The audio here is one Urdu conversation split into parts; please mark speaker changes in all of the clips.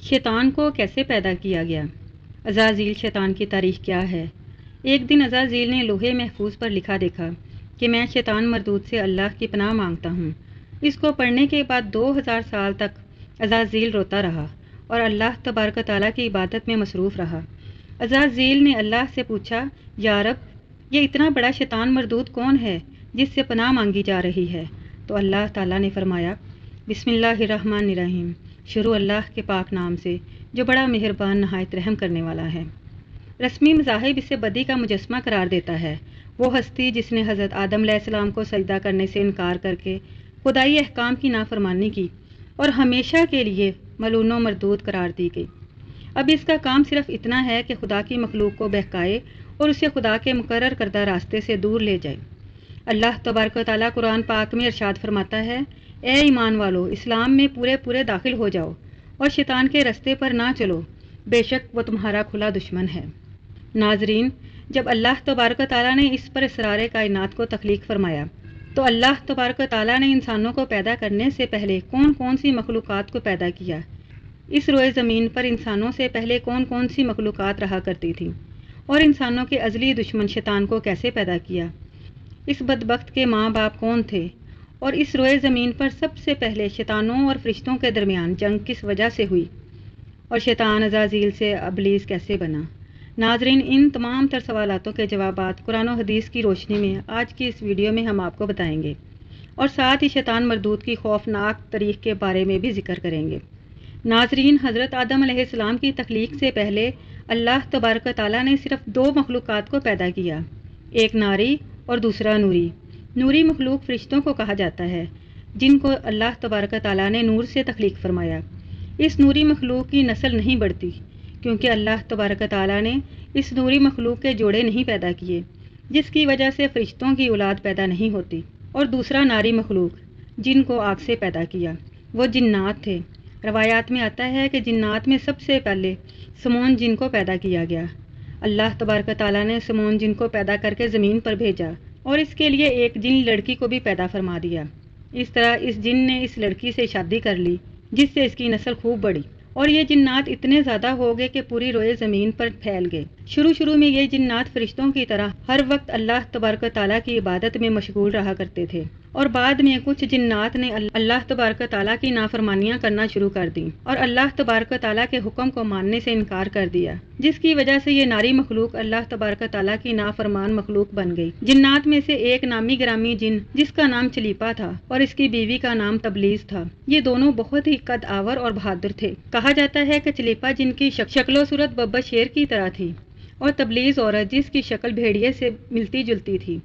Speaker 1: شیطان کو کیسے پیدا کیا گیا؟ عزازیل شیطان کی تاریخ کیا ہے؟ ایک دن عزازیل نے لوہے محفوظ پر لکھا دیکھا کہ میں شیطان مردود سے اللہ کی پناہ مانگتا ہوں۔ اس کو پڑھنے کے بعد 2000 سال تک عزازیل روتا رہا اور اللہ تبارک و تعالیٰ کی عبادت میں مصروف رہا۔ عزازیل نے اللہ سے پوچھا، یا رب، یہ اتنا بڑا شیطان مردود کون ہے جس سے پناہ مانگی جا رہی ہے؟ تو اللہ تعالیٰ نے فرمایا، بسم اللہ الرحمن الرحیم، شروع اللہ کے پاک نام سے جو بڑا مہربان نہایت رحم کرنے والا ہے۔ رسمی مذاہب اسے بدی کا مجسمہ قرار دیتا ہے، وہ ہستی جس نے حضرت آدم علیہ السلام کو سجدہ کرنے سے انکار کر کے خدائی احکام کی نافرمانی کی اور ہمیشہ کے لیے ملعون و مردود قرار دی گئی۔ اب اس کا کام صرف اتنا ہے کہ خدا کی مخلوق کو بہکائے اور اسے خدا کے مقرر کردہ راستے سے دور لے جائے۔ اللہ تبارک و تعالیٰ قرآن پاک میں ارشاد فرماتا ہے، اے ایمان والو، اسلام میں پورے داخل ہو جاؤ اور شیطان کے رستے پر نہ چلو، بے شک وہ تمہارا کھلا دشمن ہے۔ ناظرین، جب اللہ تبارک و تعالیٰ نے اس پر اسرار کائنات کو تخلیق فرمایا تو اللہ تبارک و تعالیٰ نے انسانوں کو پیدا کرنے سے پہلے کون سی مخلوقات کو پیدا کیا؟ اس روئے زمین پر انسانوں سے پہلے کون سی مخلوقات رہا کرتی تھی؟ اور انسانوں کے ازلی دشمن شیطان کو کیسے پیدا کیا؟ اس بدبخت کے ماں باپ کون تھے؟ اور اس روئے زمین پر سب سے پہلے شیطانوں اور فرشتوں کے درمیان جنگ کس وجہ سے ہوئی؟ اور شیطان عزازیل سے ابلیس کیسے بنا؟ ناظرین، ان تمام تر سوالاتوں کے جوابات قرآن و حدیث کی روشنی میں آج کی اس ویڈیو میں ہم آپ کو بتائیں گے، اور ساتھ ہی شیطان مردود کی خوفناک تاریخ کے بارے میں بھی ذکر کریں گے۔ ناظرین، حضرت آدم علیہ السلام کی تخلیق سے پہلے اللہ تبارک و تعالیٰ نے صرف 2 مخلوقات کو پیدا کیا، ایک ناری اور دوسرا نوری۔ نوری مخلوق فرشتوں کو کہا جاتا ہے، جن کو اللہ تبارک و تعالیٰ نے نور سے تخلیق فرمایا۔ اس نوری مخلوق کی نسل نہیں بڑھتی کیونکہ اللہ تبارک و تعالیٰ نے اس نوری مخلوق کے جوڑے نہیں پیدا کیے، جس کی وجہ سے فرشتوں کی اولاد پیدا نہیں ہوتی۔ اور دوسرا ناری مخلوق جن کو آگ سے پیدا کیا، وہ جنات تھے۔ روایات میں آتا ہے کہ جنات میں سب سے پہلے سمون جن کو پیدا کیا گیا۔ اللہ تبارک و تعالیٰ نے سمون جن کو پیدا کر کے زمین پر بھیجا اور اس کے لیے ایک جن لڑکی کو بھی پیدا فرما دیا۔ اس طرح اس جن نے اس لڑکی سے شادی کر لی، جس سے اس کی نسل خوب بڑھی، اور یہ جنات اتنے زیادہ ہو گئے کہ پوری روئے زمین پر پھیل گئے۔ شروع میں یہ جنات فرشتوں کی طرح ہر وقت اللہ تبارک و تعالیٰ کی عبادت میں مشغول رہا کرتے تھے، اور بعد میں کچھ جنات نے اللہ تبارک و تعالیٰ کی نافرمانیاں کرنا شروع کر دیں اور اللہ تبارک و تعالیٰ کے حکم کو ماننے سے انکار کر دیا، جس کی وجہ سے یہ ناری مخلوق اللہ تبارک و تعالیٰ کی نافرمان مخلوق بن گئی۔ جنات میں سے ایک نامی گرامی جن جس کا نام چلیپا تھا اور اس کی بیوی کا نام تبلیز تھا، یہ دونوں بہت ہی قد آور اور بہادر تھے۔ کہا جاتا ہے کہ چلیپا جن کی شکل و صورت ببا شیر کی طرح تھی اور تبلیز عورت جس کی شکل بھیڑیے سے ملتی جلتی تھی۔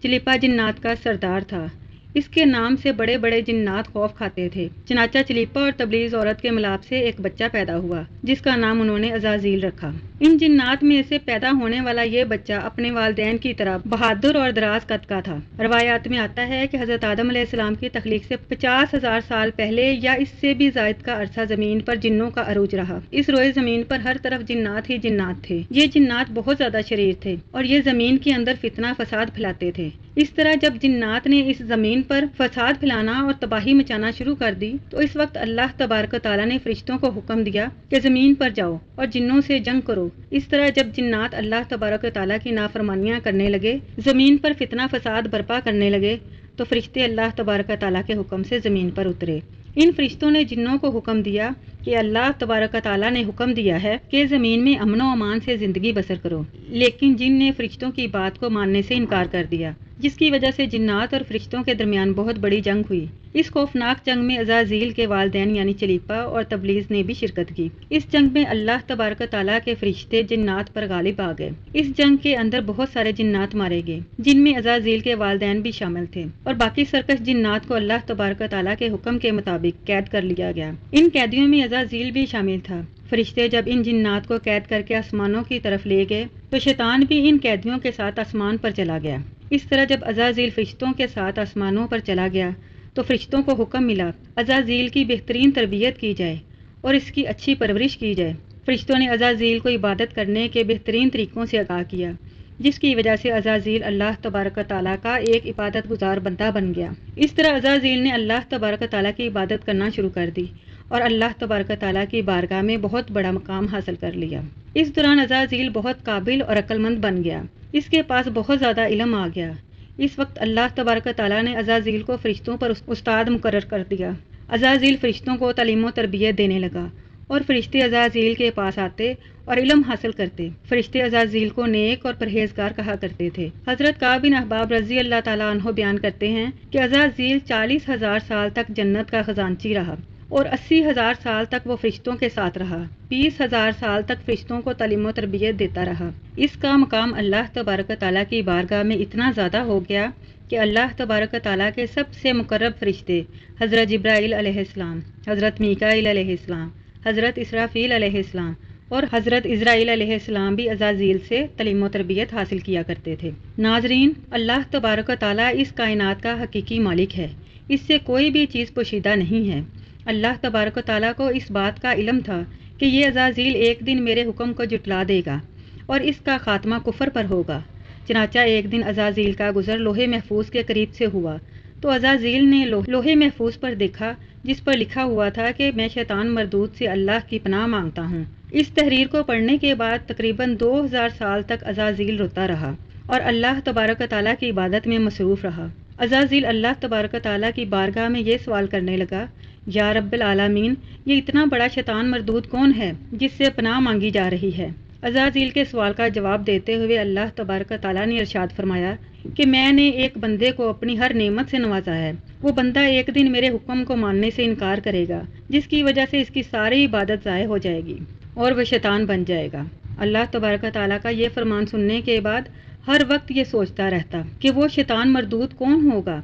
Speaker 1: چلیپا جنات کا سردار تھا، اس کے نام سے بڑے بڑے جنات خوف کھاتے تھے۔ چنانچہ چلیپا اور تبلیز عورت کے ملاپ سے ایک بچہ پیدا ہوا جس کا نام انہوں نے عزازیل رکھا۔ ان جنات میں سے پیدا ہونے والا یہ بچہ اپنے والدین کی طرح بہادر اور دراز قد کا تھا۔ روایات میں آتا ہے کہ حضرت آدم علیہ السلام کی تخلیق سے 50,000 سال پہلے یا اس سے بھی زائد کا عرصہ زمین پر جنوں کا عروج رہا۔ اس روئے زمین پر ہر طرف جنات ہی جنات تھے۔ یہ جنات بہت زیادہ شریر تھے اور یہ زمین کے اندر فتنہ فساد پھیلاتے تھے۔ اس طرح جب جنات نے اس زمین پر فساد پھیلانا اور تباہی مچانا شروع کر دی تو اس وقت اللہ تبارک و تعالیٰ نے فرشتوں کو حکم دیا کہ زمین پر جاؤ اور جنوں سے جنگ کرو۔ اس طرح جب جنات اللہ تبارک و تعالیٰ کی نافرمانیاں کرنے لگے، زمین پر فتنہ فساد برپا کرنے لگے، تو فرشتے اللہ تبارک و تعالیٰ کے حکم سے زمین پر اترے۔ ان فرشتوں نے جنوں کو حکم دیا کہ اللہ تبارک و تعالیٰ نے حکم دیا ہے کہ زمین میں امن و امان سے زندگی بسر کرو، لیکن جن نے فرشتوں کی بات کو ماننے سے انکار کر دیا، جس کی وجہ سے جنات اور فرشتوں کے درمیان بہت بڑی جنگ ہوئی۔ اس خوفناک جنگ میں عزازیل کے والدین یعنی چلیپا اور تبلیز نے بھی شرکت کی۔ اس جنگ میں اللہ تبارک و تعالیٰ کے فرشتے جنات پر غالب آ گئے۔ اس جنگ کے اندر بہت سارے جنات مارے گئے، جن میں عزازیل کے والدین بھی شامل تھے، اور باقی سرکش جنات کو اللہ تبارک و تعالیٰ کے حکم کے مطابق قید کر لیا گیا۔ ان قیدیوں میں عزازیل بھی شامل تھا۔ فرشتے جب ان جنات کو قید کر کے آسمانوں کی طرف لے گئے تو شیطان بھی ان قیدیوں کے ساتھ آسمان پر چلا گیا۔ اس طرح جب عزازیل فرشتوں کے ساتھ آسمانوں پر چلا گیا تو فرشتوں کو حکم ملا عزازیل کی بہترین تربیت کی جائے اور اس کی اچھی پرورش کی جائے۔ فرشتوں نے عزازیل کو عبادت کرنے کے بہترین طریقوں سے آگاہ کیا، جس کی وجہ سے عزازیل اللہ تبارک تعالیٰ کا ایک عبادت گزار بندہ بن گیا۔ اس طرح عزازیل نے اللہ تبارک تعالیٰ کی عبادت کرنا شروع کر دی اور اللہ تبارک تعالیٰ کی بارگاہ میں بہت بڑا مقام حاصل کر لیا۔ اس دوران عزازیل بہت قابل اور عقل مند بن گیا، اس کے پاس بہت زیادہ علم آ گیا۔ اس وقت اللہ تبارک تعالیٰ نے عزازیل کو فرشتوں پر استاد مقرر کر دیا۔ عزازیل فرشتوں کو تعلیم و تربیت دینے لگا اور فرشتے عزازیل کے پاس آتے اور علم حاصل کرتے۔ فرشتے عزازیل کو نیک اور پرہیزگار کہا کرتے تھے۔ حضرت کعب بن احباب رضی اللہ تعالیٰ عنہ بیان کرتے ہیں کہ عزازیل 40,000 سال تک جنت کا خزانچی رہا اور 80,000 سال تک وہ فرشتوں کے ساتھ رہا۔ 20,000 سال تک فرشتوں کو تعلیم و تربیت دیتا رہا۔ اس کا مقام اللہ تبارک تعالیٰ کی بارگاہ میں اتنا زیادہ ہو گیا کہ اللہ تبارک تعالیٰ کے سب سے مقرب فرشتے حضرت جبرائیل علیہ السلام، حضرت میکائیل علیہ السلام، حضرت اسرافیل علیہ السلام اور حضرت عزرائیل علیہ السلام بھی عزازیل سے تعلیم و تربیت حاصل کیا کرتے تھے۔ ناظرین، اللہ تبارک تعالیٰ اس کائنات کا حقیقی مالک ہے، اس سے کوئی بھی چیز پوشیدہ نہیں ہے۔ اللہ تبارک تعالیٰ کو اس بات کا علم تھا کہ یہ عزازیل ایک دن میرے حکم کو جھٹلا دے گا اور اس کا خاتمہ کفر پر ہوگا۔ چنانچہ ایک دن عزازیل کا گزر لوح محفوظ کے قریب سے ہوا تو عزازیل نے لوح محفوظ پر دیکھا جس پر لکھا ہوا تھا کہ میں شیطان مردود سے اللہ کی پناہ مانگتا ہوں۔ اس تحریر کو پڑھنے کے بعد تقریباً 2000 سال تک عزازیل روتا رہا اور اللہ تبارک تعالیٰ کی عبادت میں مصروف رہا۔ عزازیل اللہ تبارک تعالیٰ کی بارگاہ میں یہ سوال کرنے لگا، یا رب العالمین، یہ اتنا بڑا شیطان مردود کون ہے جس سے پناہ مانگی جا رہی ہے؟ عزازیل کے سوال کا جواب دیتے ہوئے اللہ تبارک تعالیٰ نے ارشاد فرمایا کہ میں نے ایک بندے کو اپنی ہر نعمت سے نوازا ہے۔ وہ بندہ ایک دن میرے حکم کو ماننے سے انکار کرے گا جس کی وجہ سے اس کی ساری عبادت ضائع ہو جائے گی اور وہ شیطان بن جائے گا۔ اللہ تبارک تعالیٰ کا یہ فرمان سننے کے بعد ہر وقت یہ سوچتا رہتا کہ وہ شیطان مردود کون ہوگا۔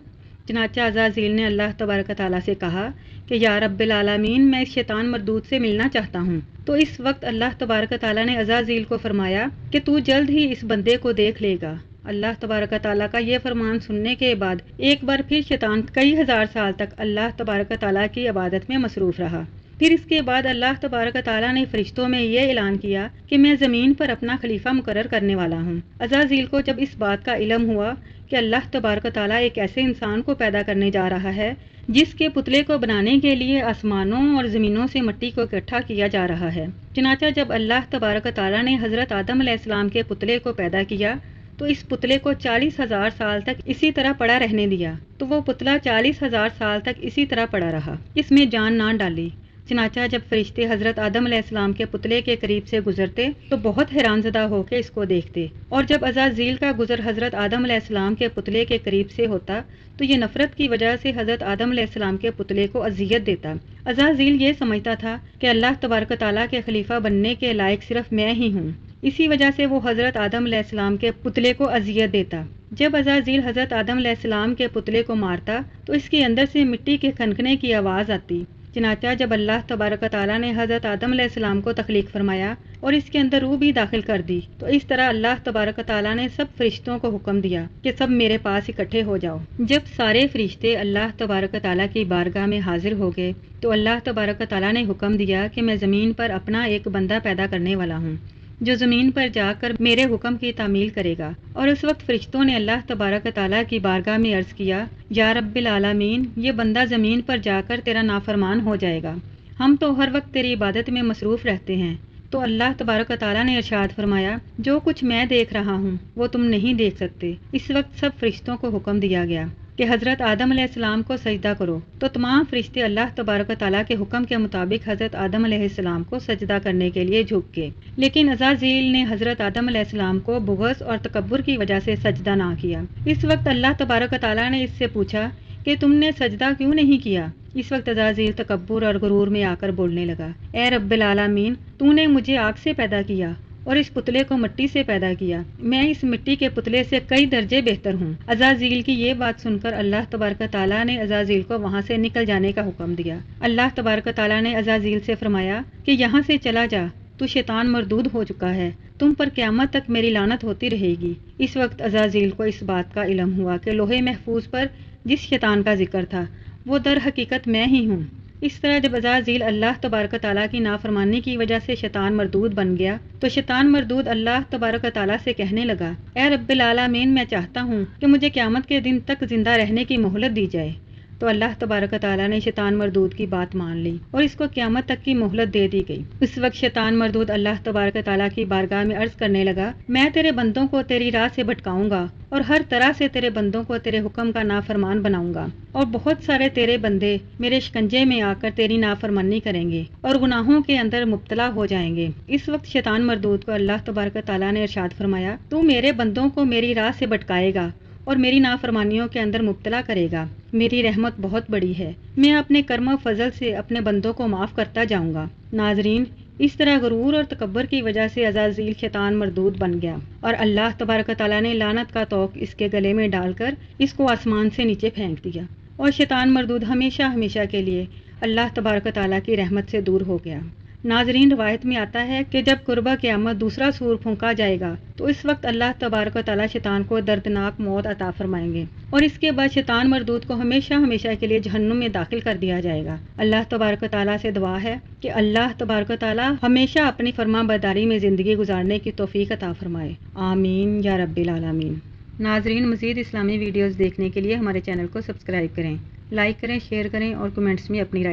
Speaker 1: چنانچہ عزازیل نے اللہ تبارک تعالیٰ سے کہا کہ یا رب العالمین، میں اس شیطان مردود سے ملنا چاہتا ہوں۔ تو اس وقت اللہ تبارک تعالیٰ نے عزازیل کو فرمایا کہ تو جلد ہی اس بندے کو دیکھ لے گا۔ اللہ تبارک تعالیٰ کا یہ فرمان سننے کے بعد ایک بار پھر شیطان کئی ہزار سال تک اللہ تبارک تعالیٰ کی عبادت میں مصروف رہا۔ پھر اس کے بعد اللہ تبارک تعالیٰ نے فرشتوں میں یہ اعلان کیا کہ میں زمین پر اپنا خلیفہ مقرر کرنے والا ہوں۔ عزازیل کو جب اس بات کا علم ہوا کہ اللہ تبارک تعالیٰ ایک ایسے انسان کو پیدا کرنے جا رہا ہے جس کے پتلے کو بنانے کے لیے آسمانوں اور زمینوں سے مٹی کو اکٹھا کیا جا رہا ہے، چنانچہ جب اللہ تبارک تعالیٰ نے حضرت آدم علیہ السلام کے پتلے کو پیدا کیا تو اس پتلے کو 40,000 سال تک اسی طرح پڑا رہنے دیا، تو وہ پتلا 40,000 سال تک اسی طرح پڑا رہا، اس میں جان نہ ڈالی۔ چنانچہ جب فرشتے حضرت آدم علیہ السلام کے پتلے کے قریب سے گزرتے تو بہت حیران زدہ ہو کے اس کو دیکھتے، اور جب عزازیل کا گزر حضرت آدم علیہ السلام کے پتلے کے قریب سے ہوتا تو یہ نفرت کی وجہ سے حضرت آدم علیہ السلام کے پتلے کو اذیت دیتا۔ عزازیل یہ سمجھتا تھا کہ اللہ تبارک تعالیٰ کے خلیفہ بننے کے لائق صرف میں ہی ہوں، اسی وجہ سے وہ حضرت آدم علیہ السلام کے پتلے کو اذیت دیتا۔ جب عزازیل حضرت آدم علیہ السلام کے پتلے کو مارتا تو اس کے اندر سے مٹی کے کھنکنے کی آواز آتی۔ چنانچہ جب اللہ تبارک تعالیٰ نے حضرت آدم علیہ السلام کو تخلیق فرمایا اور اس کے اندر روح بھی داخل کر دی تو اس طرح اللہ تبارک تعالیٰ نے سب فرشتوں کو حکم دیا کہ سب میرے پاس اکٹھے ہو جاؤ۔ جب سارے فرشتے اللہ تبارک تعالیٰ کی بارگاہ میں حاضر ہو گئے تو اللہ تبارک تعالیٰ نے حکم دیا کہ میں زمین پر اپنا ایک بندہ پیدا کرنے والا ہوں جو زمین پر جا کر میرے حکم کی تعمیل کرے گا۔ اور اس وقت فرشتوں نے اللہ تبارک تعالیٰ کی بارگاہ میں عرض کیا، یا رب العالمین، یہ بندہ زمین پر جا کر تیرا نافرمان ہو جائے گا، ہم تو ہر وقت تیری عبادت میں مصروف رہتے ہیں۔ تو اللہ تبارک تعالیٰ نے ارشاد فرمایا، جو کچھ میں دیکھ رہا ہوں وہ تم نہیں دیکھ سکتے۔ اس وقت سب فرشتوں کو حکم دیا گیا کہ حضرت آدم علیہ السلام کو سجدہ کرو، تو تمام فرشتے اللہ تبارک تعالیٰ کے حکم کے مطابق حضرت آدم علیہ السلام کو سجدہ کرنے کے لیے جھک گئے، لیکن عزازیل نے حضرت آدم علیہ السلام کو بغض اور تکبر کی وجہ سے سجدہ نہ کیا۔ اس وقت اللہ تبارک تعالیٰ نے اس سے پوچھا کہ تم نے سجدہ کیوں نہیں کیا؟ اس وقت عزازیل تکبر اور غرور میں آ کر بولنے لگا، اے رب العالمین، تو نے مجھے آگ سے پیدا کیا اور اس پتلے کو مٹی سے پیدا کیا، میں اس مٹی کے پتلے سے کئی درجے بہتر ہوں۔ عزازیل کی یہ بات سن کر اللہ تبارک تعالیٰ نے عزازیل کو وہاں سے نکل جانے کا حکم دیا۔ اللہ تبارک تعالیٰ نے عزازیل سے فرمایا کہ یہاں سے چلا جا، تو شیطان مردود ہو چکا ہے، تم پر قیامت تک میری لعنت ہوتی رہے گی۔ اس وقت عزازیل کو اس بات کا علم ہوا کہ لوح محفوظ پر جس شیطان کا ذکر تھا وہ در حقیقت میں ہی ہوں۔ اس طرح جب عزازیل اللہ تبارک و تعالیٰ کی نافرمانی کی وجہ سے شیطان مردود بن گیا تو شیطان مردود اللہ تبارک و تعالیٰ سے کہنے لگا، اے رب العالمین، میں چاہتا ہوں کہ مجھے قیامت کے دن تک زندہ رہنے کی مہلت دی جائے۔ تو اللہ تبارک و تعالیٰ نے شیطان مردود کی بات مان لی اور اس کو قیامت تک کی مہلت دے دی گئی۔ اس وقت شیطان مردود اللہ تبارک و تعالیٰ کی بارگاہ میں عرض کرنے لگا، میں تیرے بندوں کو تیری راہ سے بھٹکاؤں گا اور ہر طرح سے تیرے بندوں کو تیرے حکم کا نافرمان بناؤں گا، اور بہت سارے تیرے بندے میرے شکنجے میں آ کر تیری نافرمانی کریں گے اور گناہوں کے اندر مبتلا ہو جائیں گے۔ اس وقت شیطان مردود کو اللہ تبارک و تعالیٰ نے ارشاد فرمایا، تو میرے بندوں کو میری راہ سے بھٹکائے گا اور میری نافرمانیوں کے اندر مبتلا کرے گا، میری رحمت بہت بڑی ہے، میں اپنے کرم و فضل سے اپنے بندوں کو معاف کرتا جاؤں گا۔ ناظرین، اس طرح غرور اور تکبر کی وجہ سے عزازیل شیطان مردود بن گیا اور اللہ تبارک و تعالیٰ نے لعنت کا توق اس کے گلے میں ڈال کر اس کو آسمان سے نیچے پھینک دیا، اور شیطان مردود ہمیشہ ہمیشہ کے لیے اللہ تبارک و تعالیٰ کی رحمت سے دور ہو گیا۔ ناظرین، روایت میں آتا ہے کہ جب قربہ قیامت دوسرا سور پھونکا جائے گا تو اس وقت اللہ تبارک و تعالیٰ شیطان کو دردناک موت عطا فرمائیں گے، اور اس کے بعد شیطان مردود کو ہمیشہ ہمیشہ کے لیے جہنم میں داخل کر دیا جائے گا۔ اللہ تبارک و تعالیٰ سے دعا ہے کہ اللہ تبارک و تعالیٰ ہمیشہ اپنی فرما برداری میں زندگی گزارنے کی توفیق عطا فرمائے، آمین یا رب العالمین۔ ناظرین، مزید اسلامی ویڈیوز دیکھنے کے لیے ہمارے چینل کو سبسکرائب کریں، لائک کریں، شیئر کریں اور کمنٹس میں اپنی رائے